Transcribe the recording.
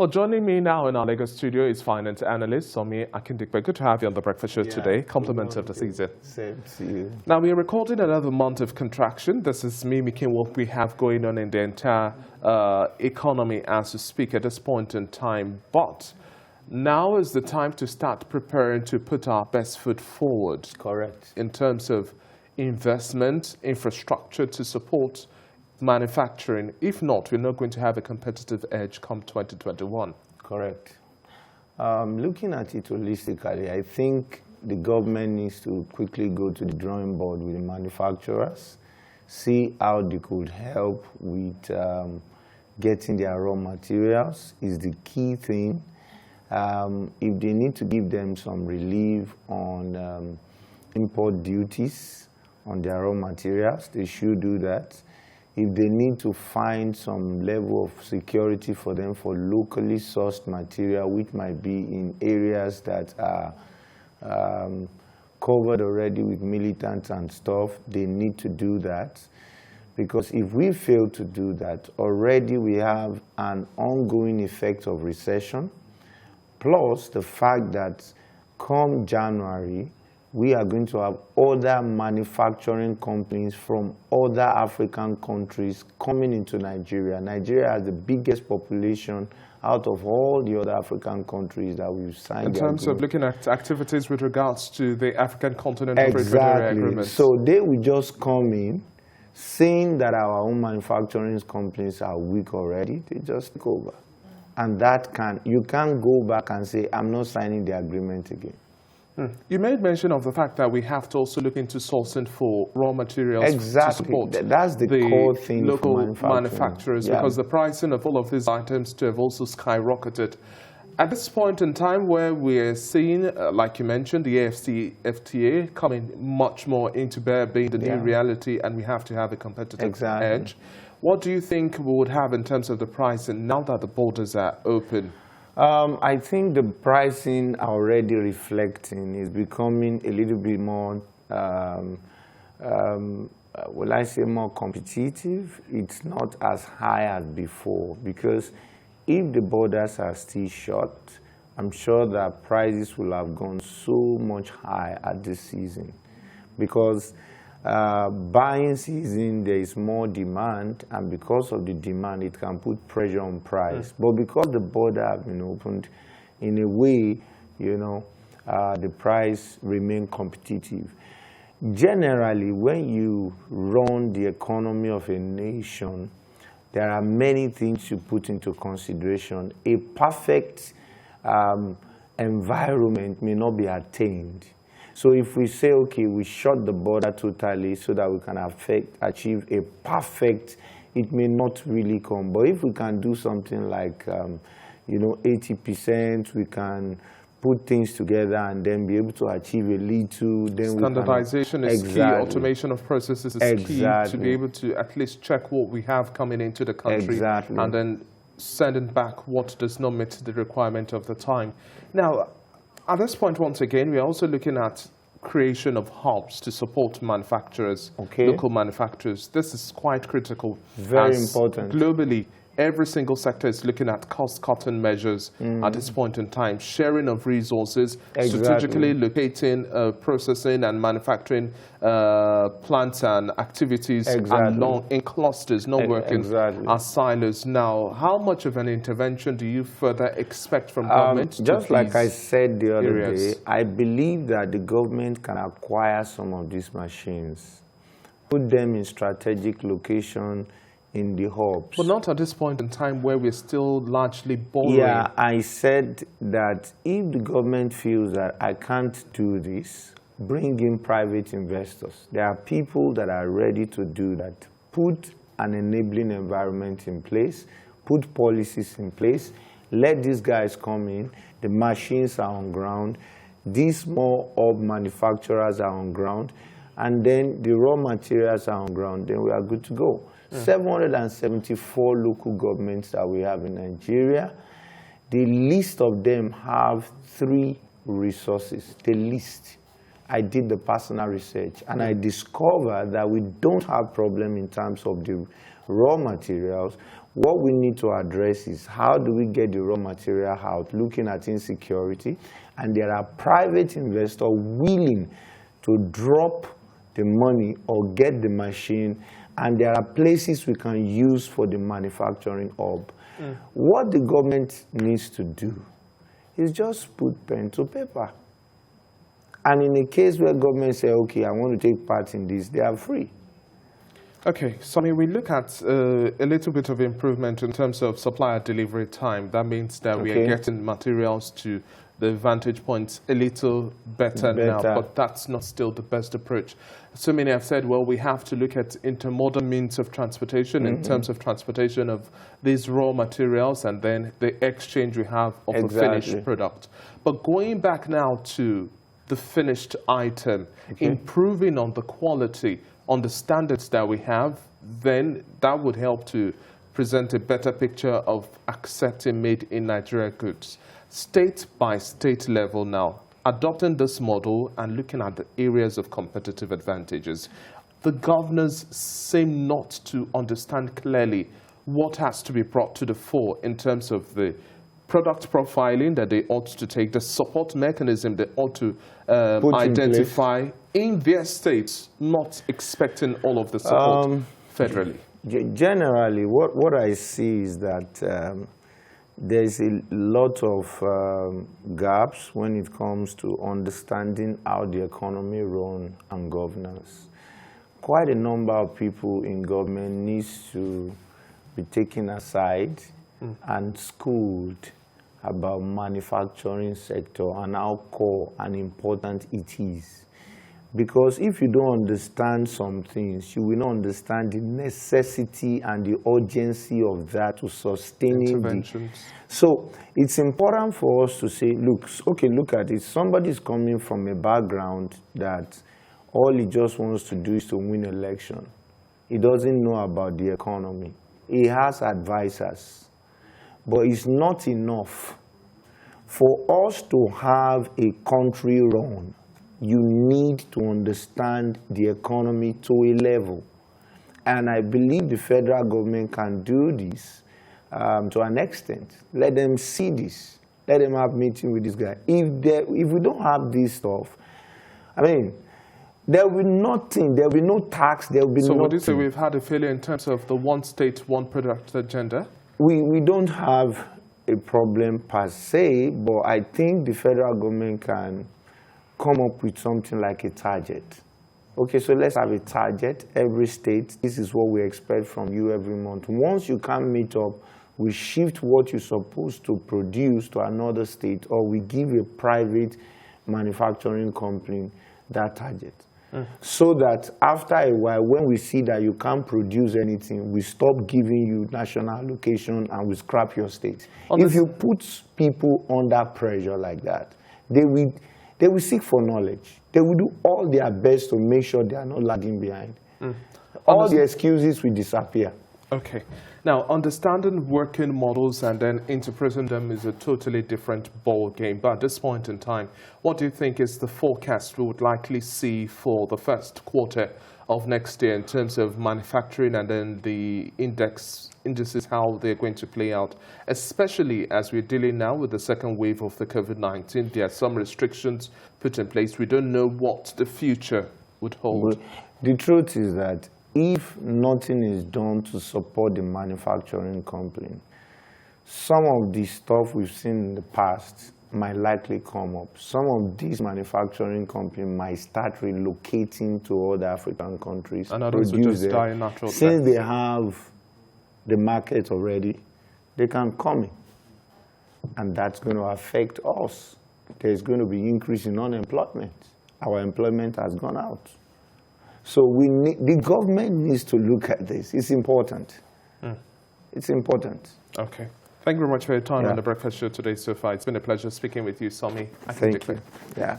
Well, joining me now in our Lagos studio is finance analyst Somi Akindikpe. Good to have you on the breakfast show today. Compliments of the season. Same to you. Now, we are recording another month of contraction. This is mimicking what we have going on in the entire economy as we speak at this point in time. But now is the time to start preparing to put our best foot forward. Correct. In terms of investment, infrastructure to support manufacturing. If not, we're not going to have a competitive edge come 2021. Correct. Looking at it holistically, I think the government needs to quickly go to the drawing board with the manufacturers, see how they could help with getting their raw materials is the key thing. If they need to give them some relief on import duties on their raw materials, they should do that. If they need to find some level of security for them for locally sourced material, which might be in areas that are covered already with militants and stuff, they need to do that. Because if we fail to do that, already we have an ongoing effect of recession, plus the fact that come January, we are going to have other manufacturing companies from other African countries coming into Nigeria. Nigeria has the biggest population out of all the other African countries that we've signed. In terms of looking at activities with regards to the African continent agreement. So they will just come in, seeing that our own manufacturing companies are weak already, they just take over. And that you can't go back and say, I'm not signing the agreement again. You made mention of the fact that we have to also look into sourcing for raw materials to support that's the core thing local manufacturers, because the pricing of all of these items have also skyrocketed. At this point in time where we're seeing, like you mentioned, the FTA coming much more into bear, being the new reality, and we have to have a competitive edge. What do you think we would have in terms of the pricing now that the borders are open? I think the pricing already reflecting is becoming a little bit more, will I say more competitive? It's not as high as before, because if the borders are still shut, I'm sure that prices will have gone so much higher at this season. Because buying season, there is more demand, and because of the demand, it can put pressure on price. But because the border have been opened, in a way, the price remain competitive. Generally, when you run the economy of a nation, there are many things you put into consideration. A perfect environment may not be attained. So if we say, okay, we shut the border totally so that we can achieve a perfect, it may not really come. But if we can do something like, 80%, we can put things together and then be able to achieve a little. Then standardization is key. Automation of processes is key to be able to at least check what we have coming into the country and then sending back what does not meet the requirement of the time. Now, at this point, once again, we're also looking at creation of hubs to support manufacturers, local manufacturers. This is quite critical. Very important. Globally, every single sector is looking at cost-cutting measures at this point in time, sharing of resources, strategically locating processing and manufacturing plants and activities in clusters, not working as silos. Now, how much of an intervention do you further expect from government? Just like I said the other day, I believe that the government can acquire some of these machines, put them in strategic location, in the hubs. But not at this point in time where we're still largely borrowing. Yeah, I said that if the government feels that I can't do this, bring in private investors. There are people that are ready to do that. Put an enabling environment in place, put policies in place, let these guys come in, the machines are on ground, these small hub manufacturers are on ground, and then the raw materials are on ground, then we are good to go. 774 local governments that we have in Nigeria, the least of them have 3 resources, the least. I did the personal research, and I discovered that we don't have problem in terms of the raw materials. What we need to address is how do we get the raw material out, looking at insecurity, and there are private investors willing to drop the money or get the machine, and there are places we can use for the manufacturing hub. What the government needs to do is just put pen to paper. And in a case where government say, okay, I want to take part in this, they are free. Okay, so I mean, we look at a little bit of improvement in terms of supplier delivery time. That means that we are getting materials to the vantage points a little better now, but that's not still the best approach. So many have said, well, we have to look at intermodal means of transportation in terms of transportation of these raw materials and then the exchange we have of a finished product. But going back now to the finished item, improving on the quality, on the standards that we have, then that would help to present a better picture of accepting made in Nigeria goods. State by state level now, adopting this model and looking at the areas of competitive advantages, the governors seem not to understand clearly what has to be brought to the fore in terms of the product profiling that they ought to take, the support mechanism they ought to identify in their states, not expecting all of the support federally. Generally, what I see is that there's a lot of gaps when it comes to understanding how the economy runs and governance. Quite a number of people in government needs to be taken aside and schooled about manufacturing sector and how core and important it is. Because if you don't understand some things, you will not understand the necessity and the urgency of that to sustain it. So it's important for us to say, look, okay, look at it. Somebody is coming from a background that all he just wants to do is to win an election. He doesn't know about the economy. He has advisors. But it's not enough. For us to have a country run, you need to understand the economy to a level. And I believe the federal government can do this to an extent. Let them see this. Let them have meeting with this guy. If we don't have this stuff, I mean, there will be nothing. There will be no tax. There will be nothing. So would you say we've had a failure in terms of the one state, one product agenda? We don't have a problem per se, but I think the federal government can come up with something like a target. Okay, so let's have a target. Every state, this is what we expect from you every month. Once you can't meet up, we shift what you're supposed to produce to another state, or we give a private manufacturing company that target. So that after a while, when we see that you can't produce anything, we stop giving you national allocation and we scrap your state. If you put people under pressure like that, they will seek for knowledge. They will do all their best to make sure they are not lagging behind. All the excuses will disappear. Okay. Now, understanding working models and then interpreting them is a totally different ball game. But at this point in time, what do you think is the forecast we would likely see for the first quarter of next year in terms of manufacturing and then the indices, how they're going to play out, especially as we're dealing now with the second wave of the COVID-19? There are some restrictions put in place. We don't know what the future would hold. The truth is that if nothing is done to support the manufacturing company, some of the stuff we've seen in the past might likely come up. Some of these manufacturing companies might start relocating to other African countries. And others will just die in natural death. Since they have the market already, they can come in. And that's going to affect us. There's going to be increase in unemployment. Our employment has gone out. So the government needs to look at this. It's important. It's important. Okay. Thank you very much for your time on the Breakfast Show today so far. It's been a pleasure speaking with you, Somi. Thank you. Yeah.